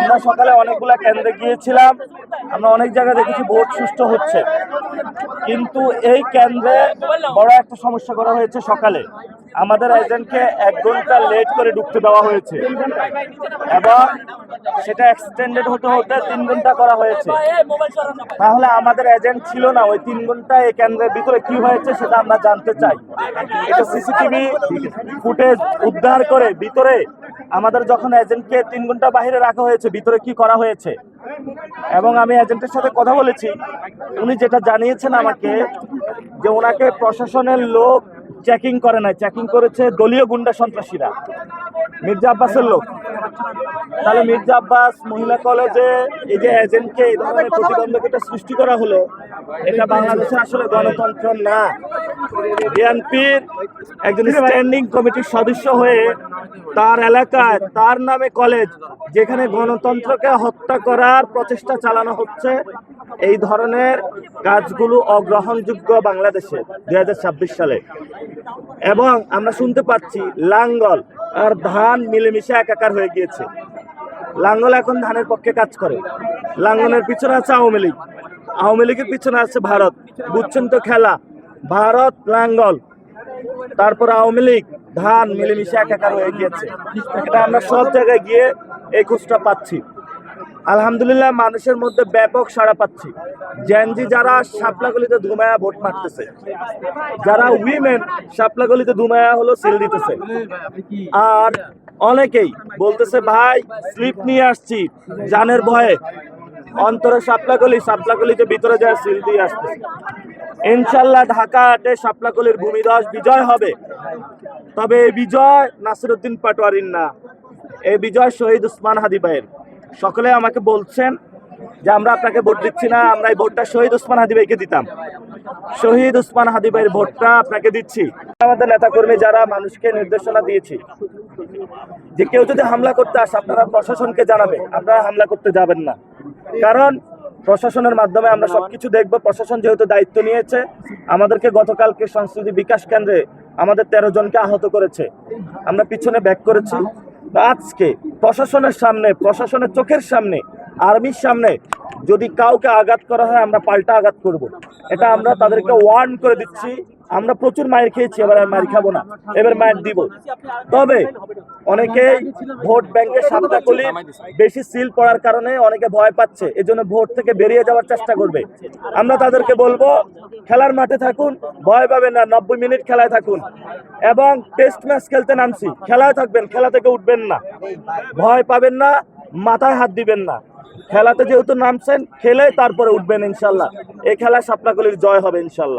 আমরা সকালে অনেকগুলা কেন্দ্রে গিয়েছিলাম, আমরা অনেক জায়গায় দেখেছি ভোট সুষ্ঠু হচ্ছে, কিন্তু এই কেন্দ্রে বড় একটা সমস্যা করা হয়েছে। সকালে আমাদের এজেন্টকে 1 ঘন্টা লেট করে ঢুকতে দেওয়া হয়েছে এবং সেটা এক্সটেন্ডেড হতে হতে 3 ঘন্টা করা হয়েছে। তাহলে আমাদের এজেন্ট ছিল না, ওই 3 ঘন্টা এই কেন্দ্রের ভিতরে কি হয়েছে সেটা আমরা জানতে চাই। এটা সিসিটিভি ফুটেজ উদ্ধার করে ভিতরে আমাদের যখন এজেন্টকে 3 ঘন্টা বাইরে রাখা হয়েছে, ভিতরে কি করা হয়েছে। এবং আমি এজেন্টের সাথে কথা বলেছি, উনি যেটা জানিয়েছেন আমাকে যে ওনাকে প্রশাসনের লোক চেকিং করে নাই, চেকিং করেছে দলীয় গুন্ডা সন্ত্রাসীরা, মির্জা আব্বাসের লোক। তাহলে মির্জা আব্বাস মহিলা কলেজে এই যে এজেন্টকে এই ধরনের প্রতিবন্ধকতা সৃষ্টি করা হলো, এটা বাংলাদেশে আসলে গণতন্ত্র না। বিএনপির একজন স্ট্যান্ডিং কমিটির সদস্য হয়ে তার এলাকায় তার নামে কলেজ, যেখানে গণতন্ত্রকে হত্যা করার প্রচেষ্টা চালানো হচ্ছে, এই ধরনের কাজগুলো অগ্রহণযোগ্য বাংলাদেশে 2026 সালে। এবং আমরা শুনতে পাচ্ছি লাঙ্গল আর ধান মিলেমিশে একাকার হয়ে গিয়েছে। লাঙ্গল এখন ধানের পক্ষে কাজ করে, লাঙ্গলের পিছনে আছে আওয়ামী লীগ, আওয়ামী লীগের পিছনে আছে ভারত। বুঝছেন তো খেলা, ভারত লাঙ্গল তারপর আওয়ামী লীগ ধান মিলেমিশে একাকার হয়ে গিয়েছে। এটা আমরা সব জায়গায় গিয়ে এই খোঁজটা পাচ্ছি। আলহামদুলিল্লাহ মানুষের মধ্যে ব্যাপক সাড়া পাচ্ছি। জেনজি যারা শাপলাগলিতে ধুমায়া ভোট মারতেছে, যারা উইমেন শাপলাগলিতে ধুমায়া হলো সিল দিতেছে, আর অনেকেই বলতেছে ভাই স্লিপ নিয়ে আসছি জানের ভয়ে, অন্তরে শাপলাগলিতে ভিতরে যায় সিল দিয়ে আসতেছে। ইনশাল্লাহ ঢাকাতে শাপলাগলির ভূমিধস বিজয় হবে। তবে এই বিজয় নাসিরউদ্দিন পাটোয়ারির না, এই বিজয় শহীদ ওসমান হাদি ভাইয়ের। সকলে আমাকে বলছেন যে আমরা আপনাকে ভোট দিচ্ছি না, আমরা এই ভোটটা শহীদ ওসমান হাদি ভাইকে দিতাম। শহীদ ওসমান হাদি ভাইয়ের ভোটটা আপনাকে দিচ্ছি। আমাদের নেতাকর্মী যারা মানুষকে নির্দেশনা দিয়েছি যে কেউ যদি হামলা করতে আসে আপনারা প্রশাসনকে জানাবে, আপনারা হামলা করতে যাবেন না, কারণ প্রশাসনের মাধ্যমে আমরা সবকিছু দেখব। প্রশাসন যেহেতু দায়িত্ব নিয়েছে, আমাদেরকে গতকালকে সংস্কৃতি বিকাশ কেন্দ্রে আমাদের 13 জনকে আহত করেছে, আমরা পিছনে ব্যাক করেছি। আজকে প্রশাসনের সামনে, প্রশাসনের চোখের সামনে, আর্মির সামনে যদি কাউকে আঘাত করা হয় আমরা পাল্টা আঘাত করব। এটা আমরা তাদেরকে ওয়ার্ন করে দিচ্ছি। আমরা প্রচুর মায়ের খেয়েছি, এবার আর মায়ের খাবো না, এবার মায়ের দিব। তবে অনেকে ভোট ব্যাংকে শাপলাকলি বেশি সিল পড়ার কারণে অনেকে ভয় পাচ্ছে, এজন্য ভোট থেকে বেরিয়ে যাওয়ার চেষ্টা করবে। আমরা তাদেরকে বলবো খেলার মাঠে থাকুন, ভয় পাবেন না, 90 মিনিট খেলায় থাকুন। এবং টেস্ট ম্যাচ খেলতে নামছি, খেলায় থাকবেন, খেলা থেকে উঠবেন না, ভয় পাবেন না, মাথায় হাত দিবেন না। খেলাতে যেহেতু নামছেন, খেলে তারপরে উঠবেন ইনশাল্লাহ। এই খেলা শাপলাকলির জয় হবে ইনশাল্লাহ।